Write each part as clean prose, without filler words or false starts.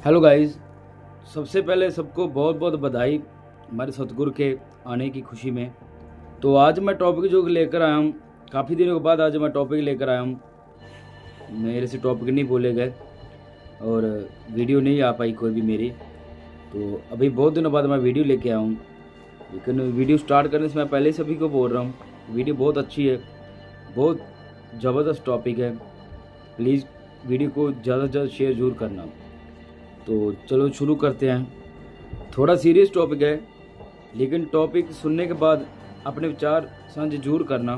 Hello guys, सबसे पहले सबको बहुत बहुत बधाई हमारे सतगुरु के आने की खुशी में। तो आज मैं टॉपिक जो लेकर आया हूँ, काफ़ी दिनों के बाद आज मैं टॉपिक लेकर आया हूँ। मेरे से टॉपिक नहीं बोले गए और वीडियो नहीं आ पाई कोई भी मेरी। तो अभी बहुत दिनों बाद मैं वीडियो लेके आया हूँ, लेकिन वीडियो स्टार्ट करने से मैं पहले सभी को बोल रहा हूँ, वीडियो बहुत अच्छी है, बहुत ज़बरदस्त टॉपिक है। प्लीज़ वीडियो को ज़्यादा से ज़्यादा शेयर ज़रूर करना। तो चलो शुरू करते हैं। थोड़ा सीरियस टॉपिक है, लेकिन टॉपिक सुनने के बाद अपने विचार साझा जरूर करना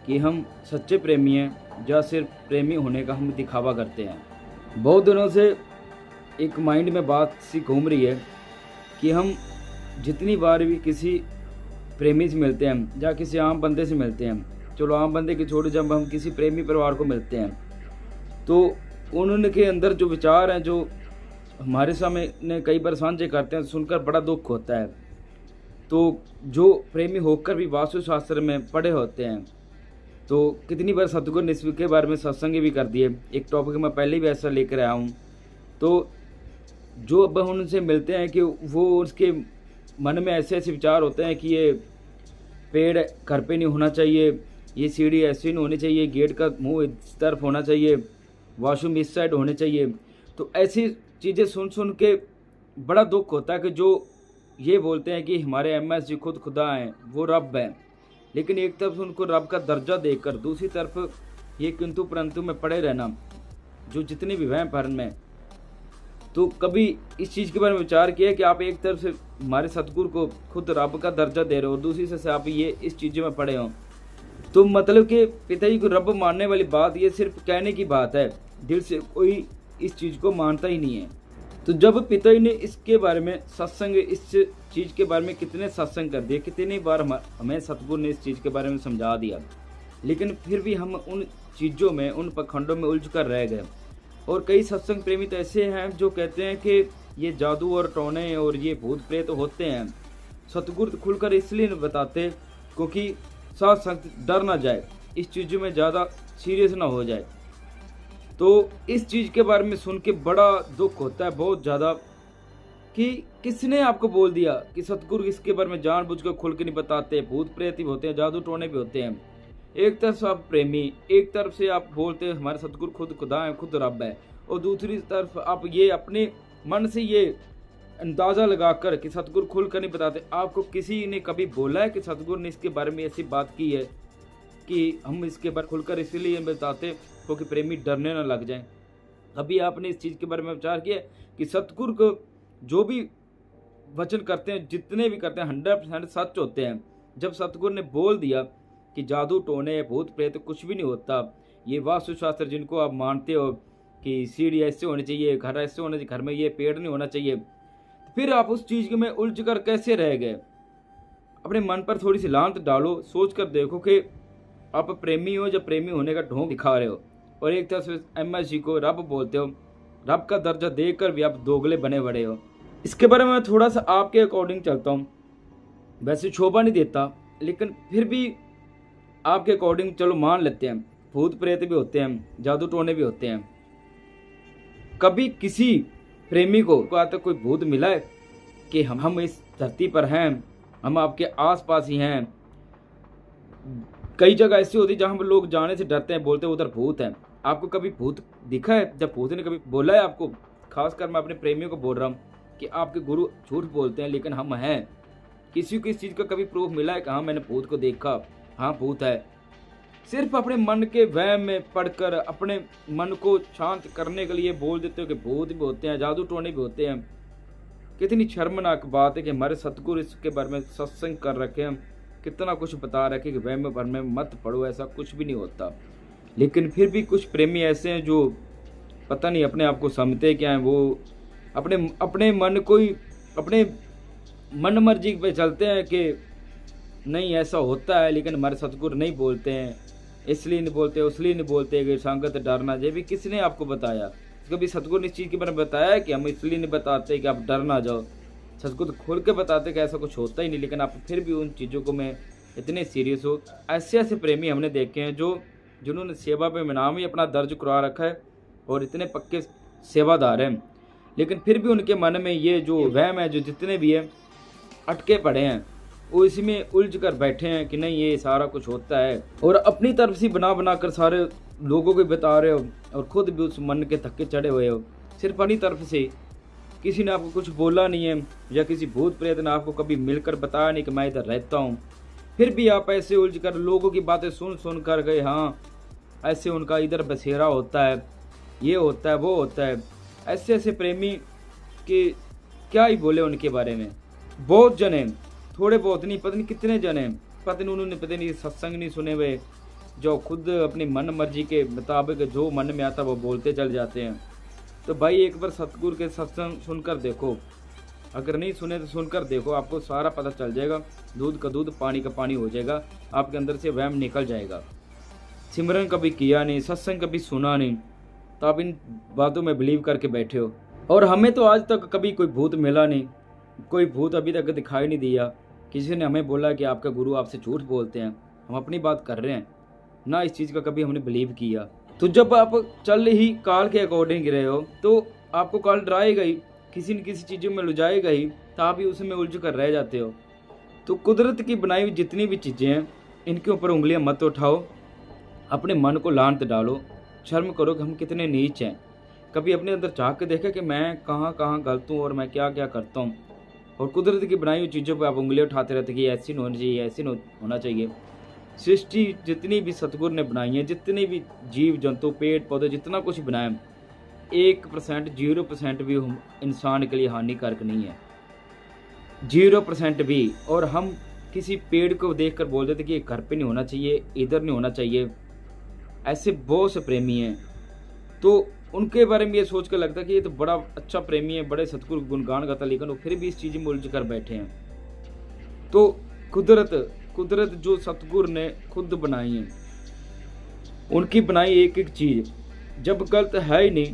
कि हम सच्चे प्रेमी हैं या सिर्फ प्रेमी होने का हम दिखावा करते हैं। बहुत दिनों से एक माइंड में बात सी घूम रही है कि हम जितनी बार भी किसी प्रेमी से मिलते हैं या किसी आम बंदे से मिलते हैं, चलो आम बंदे की छोड़, जब हम किसी प्रेमी परिवार को मिलते हैं तो उनके अंदर जो विचार हैं, जो हमारे सामने कई बार साझे करते हैं, सुनकर बड़ा दुख होता है। तो जो प्रेमी होकर भी वास्तुशास्त्र में पढ़े होते हैं, तो कितनी बार सतगुरु ने इसके बारे में सत्संग भी कर दिए। एक टॉपिक मैं पहले भी ऐसा लेकर आया हूँ। तो जो अब हम उनसे मिलते हैं कि वो उसके मन में ऐसे ऐसे विचार होते हैं कि ये पेड़ घर पे नहीं होना चाहिए, ये सीढ़ी ऐसी नहीं होनी चाहिए, गेट का मुंह इस तरफ होना चाहिए, वॉशरूम इस साइड होने चाहिए। तो ऐसी चीज़ें सुन सुन के बड़ा दुख होता है कि जो ये बोलते हैं कि हमारे एमएस जी खुद खुदा हैं, वो रब हैं, लेकिन एक तरफ उनको रब का दर्जा देकर दूसरी तरफ ये किंतु परंतु में पड़े रहना, जो जितने भी वहम भरम में। तो कभी इस चीज़ के बारे में विचार किया कि आप एक तरफ से हमारे सतगुरु को खुद रब का दर्जा दे रहे हो और दूसरी से आप ये इस चीज़ों में पड़े हो। तो मतलब कि पिताजी को रब मानने वाली बात ये सिर्फ कहने की बात है, दिल से कोई इस चीज़ को मानता ही नहीं है। तो जब पिताजी ने इसके बारे में सत्संग, इस चीज़ के बारे में कितने सत्संग कर दिए, कितनी बार हमें सतगुरु ने इस चीज़ के बारे में समझा दिया, लेकिन फिर भी हम उन चीज़ों में, उन पखंडों में उलझ कर रह गए। और कई सत्संग प्रेमी तो ऐसे हैं जो कहते हैं कि ये जादू और टोने और ये भूत प्रेत होते हैं। सतगुरु खुलकर इसलिए नहीं बताते क्योंकि साथ संगत डर ना जाए, इस चीज़ों में ज़्यादा सीरियस ना हो जाए। तो इस चीज़ के बारे में सुन के बड़ा दुख होता है, बहुत ज़्यादा, कि किसने आपको बोल दिया कि सतगुरु इसके बारे में जानबूझकर खुल के नहीं बताते। भूत प्रेत भी होते हैं, जादू टोने भी होते हैं। एक तरफ से आप प्रेमी, एक तरफ से आप बोलते हैं हमारे सतगुरु खुद खुदा है, खुद रब है, और दूसरी तरफ आप ये अपने मन से ये अंदाज़ा लगाकर कि सतगुरु खुल कर नहीं बताते। आपको किसी ने कभी बोला है कि सतगुरु ने इसके बारे में ऐसी बात की है कि हम इसके बारे खुलकर इसलिए बताते क्योंकि प्रेमी डरने ना लग जाएं? अभी आपने इस चीज़ के बारे में विचार किया कि सतगुरु को जो भी वचन करते हैं, जितने भी करते हैं, 100% सच होते हैं। जब सतगुरु ने बोल दिया कि जादू टोने भूत प्रेत कुछ भी नहीं होता, ये वास्तुशास्त्र जिनको आप मानते हो कि सीढ़ी ऐसे होनी चाहिए, घर ऐसे होना चाहिए, घर में ये पेड़ नहीं होना चाहिए, फिर आप उस चीज़ में उलझ कर कैसे रह गए? अपने मन पर थोड़ी सी लांत डालो, सोच कर देखो कि आप प्रेमी हो, जब प्रेमी होने का ढोंग दिखा रहे हो, और एक तरफ से एमएस जी को रब बोलते हो, रब का दर्जा देकर भी आप दोगले बने बड़े हो। इसके बारे में मैं थोड़ा सा आपके अकॉर्डिंग चलता हूँ। वैसे शोभा नहीं देता, लेकिन फिर भी आपके अकॉर्डिंग चलो मान लेते हैं, भूत प्रेत भी होते हैं, जादू टोने भी होते हैं। कभी किसी प्रेमी को आज तक कोई भूत मिला है कि हम इस धरती पर हैं, हम आपके आसपास ही हैं? कई जगह ऐसी होती है जहाँ लोग जाने से डरते हैं, बोलते हैं उधर भूत है। आपको कभी भूत दिखा है? जब भूत ने कभी बोला है आपको? खासकर मैं अपने प्रेमियों को बोल रहा हूँ कि आपके गुरु झूठ बोलते हैं, लेकिन हम हैं। किसी को इस चीज़ का कभी प्रूफ मिला है कि हाँ मैंने भूत को देखा, हाँ भूत है? सिर्फ अपने मन के वहम में पढ़कर अपने मन को शांत करने के लिए बोल देते हो कि भूत भी होते हैं, जादू टोने भी होते हैं। कितनी शर्मनाक बात है कि हमारे सतगुरु इसके बारे में सत्संग कर रखे हैं, कितना कुछ बता रखे कि वहम भर में मत पढ़ो, ऐसा कुछ भी नहीं होता। लेकिन फिर भी कुछ प्रेमी ऐसे हैं जो पता नहीं अपने आप को समझते क्या हैं, वो अपने मन को ही, अपने मन मर्जी पे चलते हैं कि नहीं ऐसा होता है, लेकिन हमारे सतगुरु नहीं बोलते हैं, इसलिए नहीं बोलते, उसलिए नहीं बोलते कि संगत डरना जाए। भी किसने आपको बताया? कभी सतगुरु ने इस चीज़ के बारे में बताया है कि हम इसलिए नहीं बताते कि आप डर ना जाओ? सतगुरु खोल के बताते कि ऐसा कुछ होता ही नहीं, लेकिन आप फिर भी उन चीज़ों को में इतने सीरियस हो। ऐसे ऐसे प्रेमी हमने देखे हैं जिन्होंने सेवा पे नाम ही अपना दर्ज करवा रखा है और इतने पक्के सेवादार हैं। लेकिन फिर भी उनके मन में ये जो वहम है, जो जितने भी है अटके पड़े हैं, वो इसी में उलझ कर बैठे हैं कि नहीं ये सारा कुछ होता है, और अपनी तरफ से बना बना कर सारे लोगों को बता रहे हो और खुद भी उस मन के धक्के चढ़े हुए हो। सिर्फ अपनी तरफ से किसी ने आपको कुछ बोला नहीं है, या किसी भूत प्रेत ने आपको कभी मिलकर बताया नहीं कि मैं इधर रहता हूँ, फिर भी आप ऐसे उलझ कर लोगों की बातें सुन सुन कर गए, हाँ ऐसे उनका इधर बसेरा होता है, ये होता है, वो होता है। ऐसे ऐसे प्रेमी के क्या ही बोले उनके बारे में। बहुत जने, थोड़े बहुत नहीं, पता नहीं कितने जने, पता नहीं उन्होंने पता नहीं सत्संग नहीं सुने हुए, जो खुद अपनी मन मर्जी के मुताबिक जो मन में आता वो बोलते चल जाते हैं। तो भाई एक बार सतगुरु के सत्संग सुनकर देखो, अगर नहीं सुने तो सुनकर देखो, आपको सारा पता चल जाएगा। दूध का दूध पानी का पानी हो जाएगा, आपके अंदर से वहम निकल जाएगा। सिमरन कभी किया नहीं, सत्संग कभी सुना नहीं, तो आप इन बातों में बिलीव करके बैठे हो। और हमें तो आज तक कभी कोई भूत मिला नहीं, कोई भूत अभी तक दिखाई नहीं दिया। किसी ने हमें बोला कि आपका गुरु आपसे झूठ बोलते हैं, हम अपनी बात कर रहे हैं ना, इस चीज़ का कभी हमने बिलीव किया। तो जब आप चल ही काल के अकॉर्डिंग रहे हो तो आपको काल डराएगा ही, किसी न किसी चीज़ों में लुझाएगा ही, तो आप भी उसमें उलझ कर रह जाते हो। तो कुदरत की बनाई हुई जितनी भी चीज़ें हैं, इनके ऊपर उंगलियां मत उठाओ, अपने मन को लांत डालो, शर्म करो कि हम कितने नीच हैं। कभी अपने अंदर झाँक के देखा कि मैं कहाँ कहाँ गलत हूँ और मैं क्या क्या करता हूँ। और कुदरत की बनाई हुई चीज़ों पर आप उंगलियां उठाते रहते कि ऐसी नहीं होनी चाहिए, ऐसी नहीं होना चाहिए। सृष्टि जितनी भी सतगुरु ने बनाई है, जितने भी जीव जंतु पेड़ पौधे जितना कुछ बनाया, 1% 0% भी इंसान के लिए हानिकारक नहीं है, 0% भी। और हम किसी पेड़ को देखकर बोल देते कि ये घर पे नहीं होना चाहिए, इधर नहीं होना चाहिए। ऐसे बहुत से प्रेमी हैं, तो उनके बारे में ये सोच कर लगता है कि ये तो बड़ा अच्छा प्रेमी है, बड़े सतगुरु गुणगान गाता, लेकिन वो फिर भी इस चीज़ में उलझ कर बैठे हैं। तो कुदरत जो सतगुरु ने खुद बनाई है, उनकी बनाई एक एक चीज़ जब गलत है ही नहीं,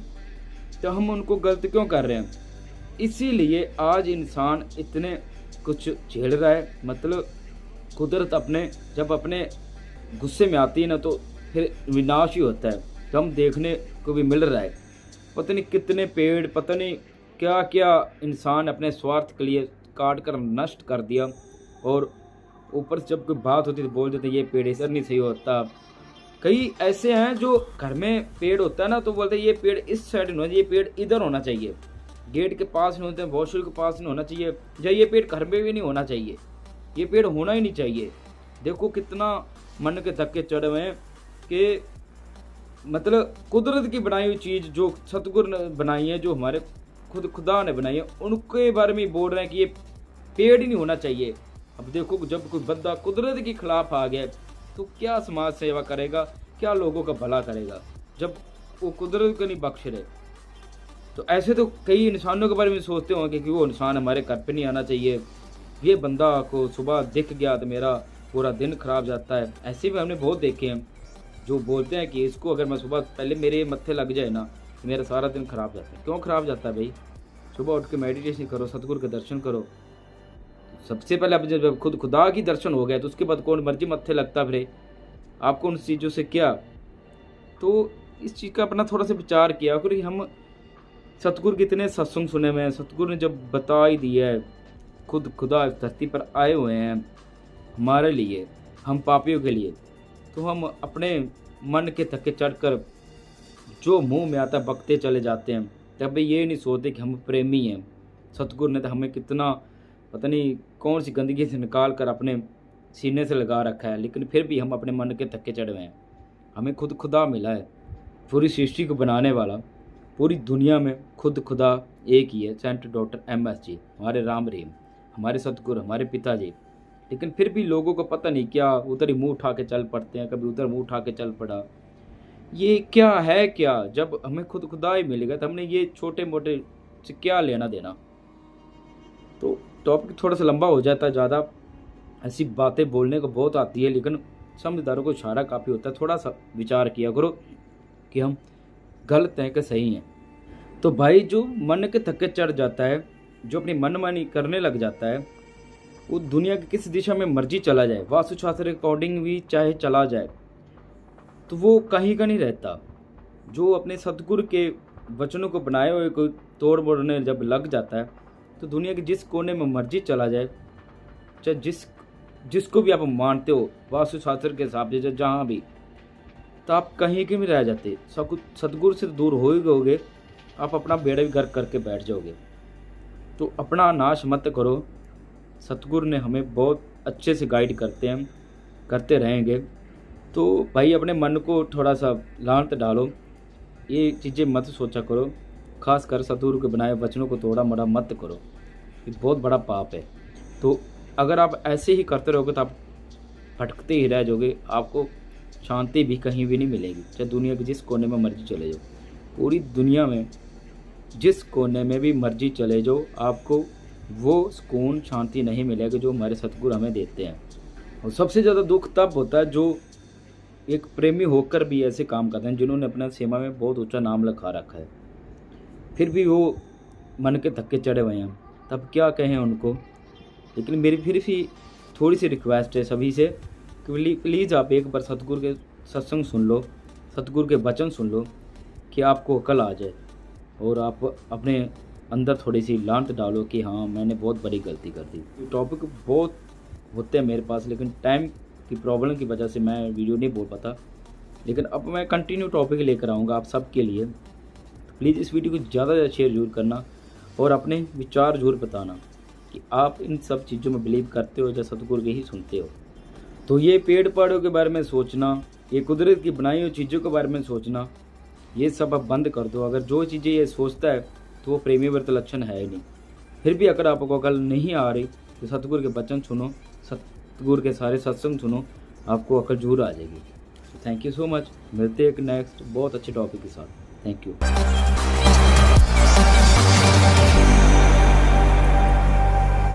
तो हम उनको गलत क्यों कर रहे हैं। इसीलिए आज इंसान इतने कुछ झेल रहा है। मतलब कुदरत जब अपने गुस्से में आती है ना, तो फिर विनाश ही होता है। तो हम देखने को भी मिल रहा है, पता नहीं कितने पेड़, पता नहीं क्या क्या इंसान अपने स्वार्थ के लिए काट कर नष्ट कर दिया। और ऊपर से जब कोई बात होती तो बोल देते ये पेड़ इधर नहीं सही होता। कई ऐसे हैं जो घर में पेड़ होता है ना, तो बोलते ये पेड़ इस साइड नहीं होना चाहिए, ये पेड़ इधर होना चाहिए, गेट के पास नहीं होते, वॉशरूम के पास नहीं होना चाहिए, या ये पेड़ घर में भी नहीं होना चाहिए, ये पेड़ होना ही नहीं चाहिए। देखो कितना मन के धक्के चढ़े हुए हैं कि मतलब कुदरत की बनाई हुई चीज़ जो सतगुरु ने बनाई है, जो हमारे खुदा ने बनाई है, उनके बारे में बोल रहे हैं कि ये पेड़ ही नहीं होना चाहिए। अब देखो जब कोई बंदा कुदरत के खिलाफ आ गया तो क्या समाज सेवा करेगा, क्या लोगों का भला करेगा, जब वो कुदरत को नहीं बख्श रहे। तो ऐसे तो कई इंसानों के बारे में सोचते होंगे कि वो इंसान हमारे घर पे नहीं आना चाहिए, ये बंदा को सुबह दिख गया तो मेरा पूरा दिन खराब जाता है। ऐसे भी हमने बहुत देखे हैं जो बोलते हैं कि इसको अगर मैं सुबह पहले मेरे मत्थे लग जाए ना, तो मेरा सारा दिन खराब जाता है। क्यों खराब जाता है भाई? सुबह उठ के मेडिटेशन करो, सतगुरु के दर्शन करो। सबसे पहले अब जब खुद खुदा की दर्शन हो गया तो उसके बाद कौन मर्जी मत्थे लगता फिर आपको उन चीज़ों से क्या। तो इस चीज़ का अपना थोड़ा सा विचार किया करो। हम सतगुरु कितने सत्संग सुने हुए हैं, सतगुरु ने जब बता ही दिया है, खुद खुदा इस धरती पर आए हुए हैं हमारे लिए, हम पापियों के लिए, तो हम अपने मन के थके चढ़कर जो मुंह में आता बकते चले जाते हैं। तब ये नहीं सोचते कि हम प्रेमी हैं। सतगुरु ने तो हमें कितना पता नहीं कौन सी गंदगी से निकाल कर अपने सीने से लगा रखा है, लेकिन फिर भी हम अपने मन के थके चढ़े हुए हैं। हमें खुद खुदा मिला है, पूरी सृष्टि को बनाने वाला, पूरी दुनिया में खुद खुदा एक ही है, सेंट डॉक्टर MS जी, हमारे राम रहीम, हमारे सतगुरु, हमारे पिताजी। लेकिन फिर भी लोगों को पता नहीं क्या उधर ही मुंह उठा के चल पड़ते हैं, कभी उधर मुंह उठा के चल पड़ा। ये क्या है क्या? जब हमें खुद खुदा ही मिलेगा तो हमने ये छोटे मोटे से क्या लेना देना। तो टॉपिक थोड़ा सा लंबा हो जाता है, ज़्यादा ऐसी बातें बोलने को बहुत आती है, लेकिन समझदारों को इशारा काफ़ी होता है। थोड़ा सा विचार किया करो कि हम गलत हैं कि सही हैं। तो भाई जो मन के थके चढ़ जाता है, जो अपनी मनमानी करने लग जाता है, वो दुनिया की किस दिशा में मर्जी चला जाए, वास्तुशास्त्र अकॉर्डिंग भी चाहे चला जाए, तो वो कहीं का नहीं रहता। जो अपने सतगुरु के वचनों को बनाए हुए कोई तोड़ मोड़ने जब लग जाता है तो दुनिया के जिस कोने में मर्जी चला जाए, चाहे जिसको भी आप मानते हो वास्तुशास्त्र के हिसाब से, जहाँ भी, तो आप कहीं के भी रह जाते, सतगुरु से दूर हो ही गओगे, आप अपना बेड़ा भी गर्क करके बैठ जाओगे। तो अपना नाश मत करो। सतगुरु ने हमें बहुत अच्छे से गाइड करते रहेंगे। तो भाई अपने मन को थोड़ा सा लांत डालो, ये चीज़ें मत सोचा करो, खास कर सतगुरु के बनाए वचनों को तोड़ा मड़ा मत करो, ये बहुत बड़ा पाप है। तो अगर आप ऐसे ही करते रहोगे तो आप भटकते ही रह जाओगे, आपको शांति भी कहीं भी नहीं मिलेगी, चाहे दुनिया के जिस कोने में मर्जी चले जाओ। पूरी दुनिया में जिस कोने में भी मर्जी चले जाओ, आपको वो सुकून शांति नहीं मिलेगा जो हमारे सतगुरु हमें देते हैं। और सबसे ज़्यादा दुख तब होता है जो एक प्रेमी होकर भी ऐसे काम करते हैं जिन्होंने अपना सेवा में बहुत ऊंचा नाम लिखा रखा है, फिर भी वो मन के धक्के चढ़े हुए हैं, तब क्या कहें उनको। लेकिन मेरी फिर भी थोड़ी सी रिक्वेस्ट है सभी से कि प्लीज़ आप एक बार सतगुरु के सत्संग सुन लो, सतगुरु के वचन सुन लो, कि आपको अकल आ जाए और आप अपने अंदर थोड़ी सी लांत डालो कि हाँ मैंने बहुत बड़ी गलती कर दी। टॉपिक बहुत होते हैं मेरे पास, लेकिन टाइम की प्रॉब्लम की वजह से मैं वीडियो नहीं बोल पाता, लेकिन अब मैं कंटिन्यू टॉपिक लेकर आऊँगा आप सबके लिए। प्लीज़ इस वीडियो को ज़्यादा से ज़्यादा शेयर जरूर करना और अपने विचार जरूर बताना कि आप इन सब चीज़ों में बिलीव करते हो या सतगुरु के ही सुनते हो। तो ये पेड़ पौधों के बारे में सोचना, ये कुदरत की बनाई हुई चीज़ों के बारे में सोचना, ये सब आप बंद कर दो। अगर जो चीज़ें ये सोचता है तो वो प्रेमी व्रत लक्षण है ही नहीं। फिर भी अगर आपको अकल नहीं आ रही तो सतगुरु के वचन सुनो, सतगुरु के सारे सत्संग सुनो, आपको अकल जरूर आ जाएगी। Thank you so much. मिलते हैं एक नेक्स्ट बहुत अच्छे टॉपिक के साथ। Thank you.